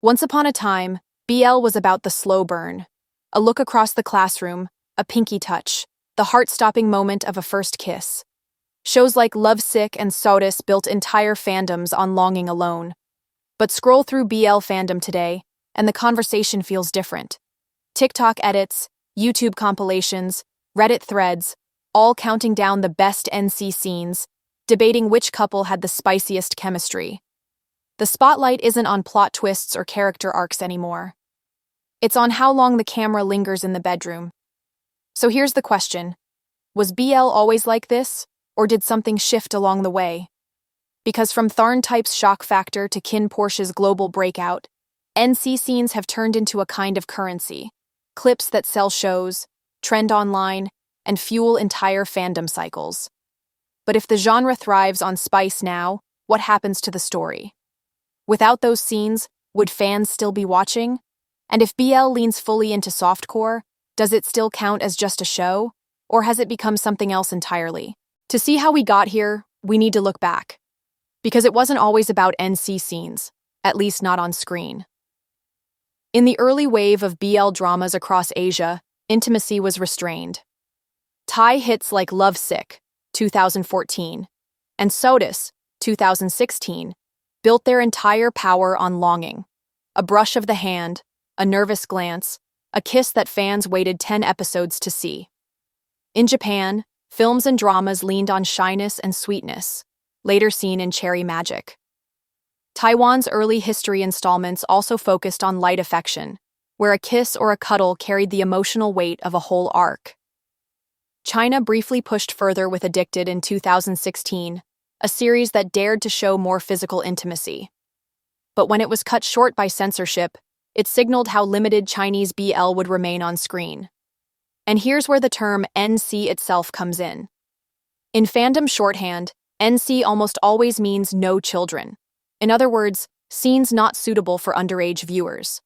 Once upon a time, BL was about the slow burn. A look across the classroom, a pinky touch, the heart-stopping moment of a first kiss. Shows like Lovesick and Sodas built entire fandoms on longing alone. But scroll through BL fandom today, and the conversation feels different. TikTok edits, YouTube compilations, Reddit threads, all counting down the best NC scenes, debating which couple had the spiciest chemistry. The spotlight isn't on plot twists or character arcs anymore. It's on how long the camera lingers in the bedroom. So here's the question. Was BL always like this, or did something shift along the way? Because from TharnType's shock factor to KinnPorsche's global breakout, NC scenes have turned into a kind of currency. Clips that sell shows, trend online, and fuel entire fandom cycles. But if the genre thrives on spice now, what happens to the story? Without those scenes, would fans still be watching? And if BL leans fully into softcore, does it still count as just a show? Or has it become something else entirely? To see how we got here, we need to look back. Because it wasn't always about NC scenes, at least not on screen. In the early wave of BL dramas across Asia, intimacy was restrained. Thai hits like Lovesick, 2014, and Sodas, 2016, built their entire power on longing. A brush of the hand, a nervous glance, a kiss that fans waited 10 episodes to see. In Japan, films and dramas leaned on shyness and sweetness, later seen in Cherry Magic. Taiwan's early history installments also focused on light affection, where a kiss or a cuddle carried the emotional weight of a whole arc. China briefly pushed further with Addicted in 2016, a series that dared to show more physical intimacy. But when it was cut short by censorship, it signaled how limited Chinese BL would remain on screen. And here's where the term NC itself comes in. In fandom shorthand, NC almost always means no children. In other words, scenes not suitable for underage viewers.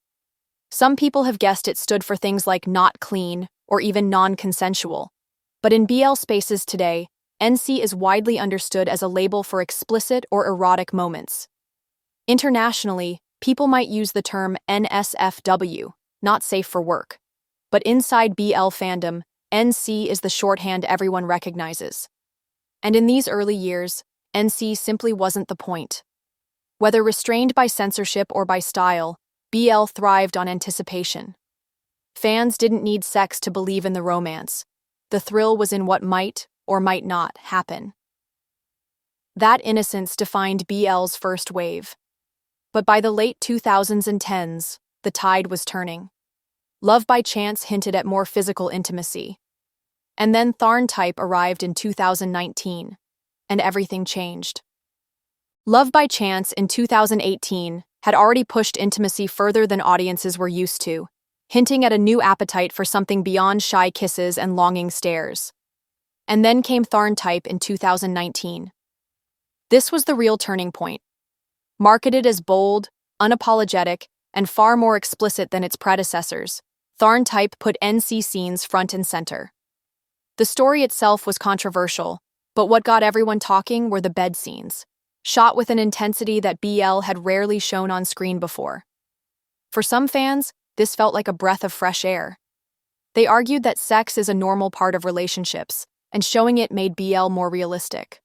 Some people have guessed it stood for things like not clean or even non-consensual. But in BL spaces today, NC is widely understood as a label for explicit or erotic moments. Internationally, people might use the term NSFW, not safe for work. But inside BL fandom, NC is the shorthand everyone recognizes. And in these early years, NC simply wasn't the point. Whether restrained by censorship or by style, BL thrived on anticipation. Fans didn't need sex to believe in the romance. The thrill was in what might or might not happen. That innocence defined BL's first wave. But by the late 2000s and 10s, the tide was turning. Love by Chance hinted at more physical intimacy. And then TharnType arrived in 2019, and everything changed. Love by Chance in 2018 had already pushed intimacy further than audiences were used to, hinting at a new appetite for something beyond shy kisses and longing stares. And then came TharnType in 2019. This was the real turning point. Marketed as bold, unapologetic, and far more explicit than its predecessors, TharnType put NC scenes front and center. The story itself was controversial, but what got everyone talking were the bed scenes, shot with an intensity that BL had rarely shown on screen before. For some fans, this felt like a breath of fresh air. They argued that sex is a normal part of relationships, and showing it made BL more realistic.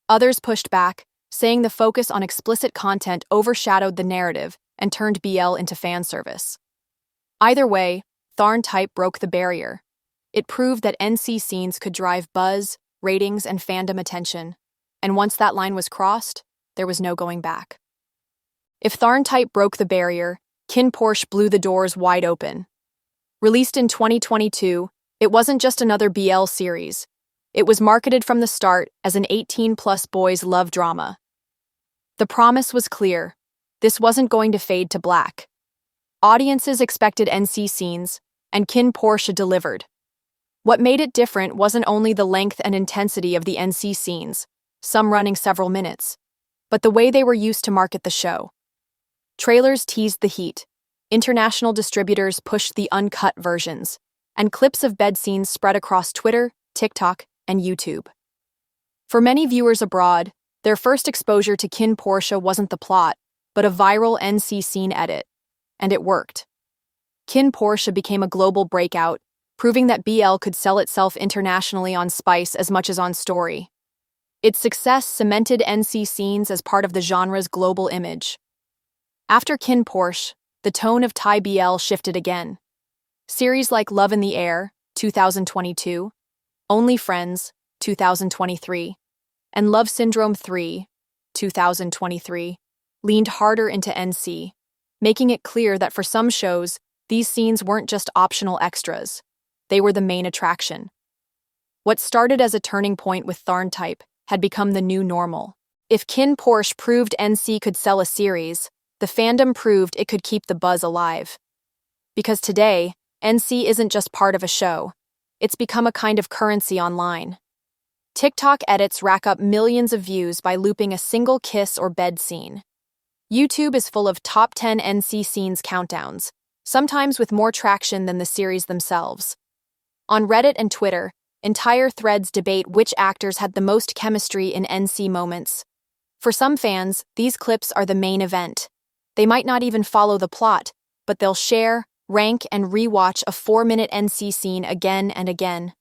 Others pushed back, saying the focus on explicit content overshadowed the narrative and turned BL into fan service. Either way, TharnType broke the barrier. It proved that NC scenes could drive buzz, ratings, and fandom attention, and once that line was crossed, there was no going back. If TharnType broke the barrier, KinnPorsche blew the doors wide open. Released in 2022, it wasn't just another BL series. It was marketed from the start as an 18-plus boys' love drama. The promise was clear. This wasn't going to fade to black. Audiences expected NC scenes, and KinnPorsche delivered. What made it different wasn't only the length and intensity of the NC scenes, some running several minutes, but the way they were used to market the show. Trailers teased the heat, international distributors pushed the uncut versions, and clips of bed scenes spread across Twitter, TikTok, and YouTube. For many viewers abroad, their first exposure to KinnPorsche wasn't the plot, but a viral NC scene edit. And it worked. KinnPorsche became a global breakout, proving that BL could sell itself internationally on spice as much as on story. Its success cemented NC scenes as part of the genre's global image. After KinnPorsche, the tone of Thai BL shifted again. Series like Love in the Air, 2022, Only Friends, 2023, and Love Syndrome 3, 2023, leaned harder into NC, making it clear that for some shows, these scenes weren't just optional extras. They were the main attraction. What started as a turning point with TharnType had become the new normal. If KinnPorsche proved NC could sell a series, the fandom proved it could keep the buzz alive. Because today, NC isn't just part of a show. It's become a kind of currency online. TikTok edits rack up millions of views by looping a single kiss or bed scene. YouTube is full of top 10 NC scenes countdowns, sometimes with more traction than the series themselves. On Reddit and Twitter, entire threads debate which actors had the most chemistry in NC moments. For some fans, these clips are the main event. They might not even follow the plot, but they'll share, rank, and rewatch a 4-minute NC scene again and again.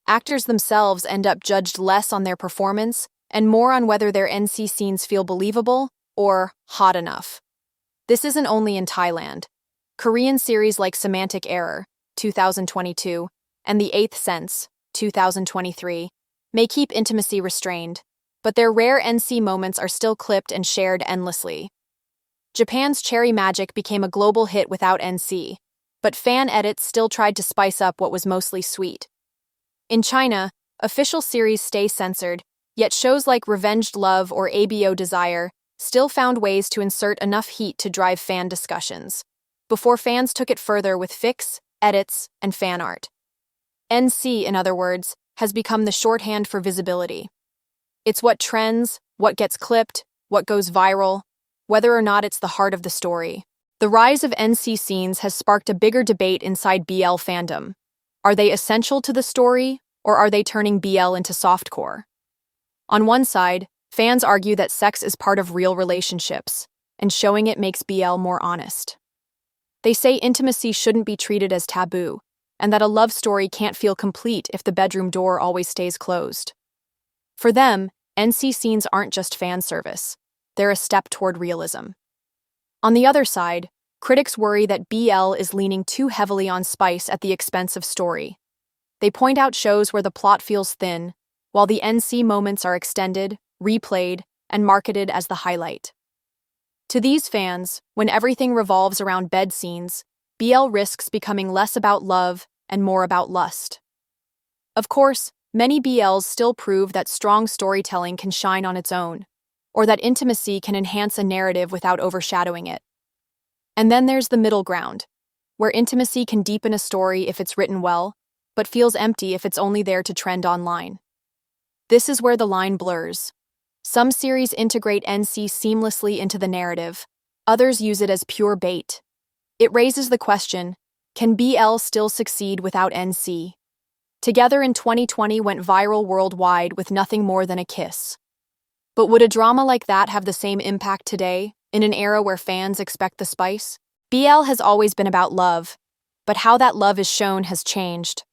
Actors themselves end up judged less on their performance and more on whether their NC scenes feel believable or hot enough. This isn't only in Thailand. Korean series like Semantic Error, 2022, and The Eighth Sense, 2023, may keep intimacy restrained, but their rare NC moments are still clipped and shared endlessly. Japan's Cherry Magic became a global hit without NC, but fan edits still tried to spice up what was mostly sweet. In China, official series stay censored, yet shows like Revenged Love or ABO Desire still found ways to insert enough heat to drive fan discussions, before fans took it further with fics, edits, and fan art. NC, in other words, has become the shorthand for visibility. It's what trends, what gets clipped, what goes viral, whether or not it's the heart of the story. The rise of NC scenes has sparked a bigger debate inside BL fandom. Are they essential to the story, or are they turning BL into softcore? On one side, fans argue that sex is part of real relationships, and showing it makes BL more honest. They say intimacy shouldn't be treated as taboo, and that a love story can't feel complete if the bedroom door always stays closed. For them, NC scenes aren't just fan service. They're a step toward realism. On the other side, critics worry that BL is leaning too heavily on spice at the expense of story. They point out shows where the plot feels thin, while the NC moments are extended, replayed, and marketed as the highlight. To these fans, when everything revolves around bed scenes, BL risks becoming less about love and more about lust. Of course, many BLs still prove that strong storytelling can shine on its own, or that intimacy can enhance a narrative without overshadowing it. And then there's the middle ground, where intimacy can deepen a story if it's written well, but feels empty if it's only there to trend online. This is where the line blurs. Some series integrate NC seamlessly into the narrative, others use it as pure bait. It raises the question, can BL still succeed without NC? Together in 2020 went viral worldwide with nothing more than a kiss. But would a drama like that have the same impact today, in an era where fans expect the spice? BL has always been about love, but how that love is shown has changed.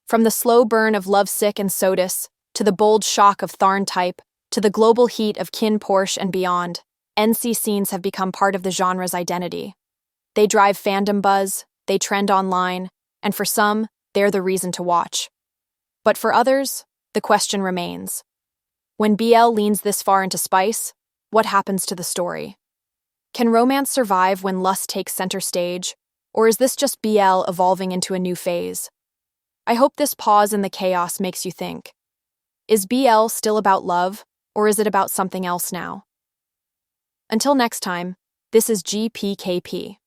From the slow burn of Lovesick and Sodus, to the bold shock of TharnType, to the global heat of KinnPorsche and beyond, NC scenes have become part of the genre's identity. They drive fandom buzz, they trend online, and for some, they're the reason to watch. But for others, the question remains. When BL leans this far into spice, what happens to the story? Can romance survive when lust takes center stage, or is this just BL evolving into a new phase? I hope this pause in the chaos makes you think. Is BL still about love, or is it about something else now? Until next time, this is GPkP.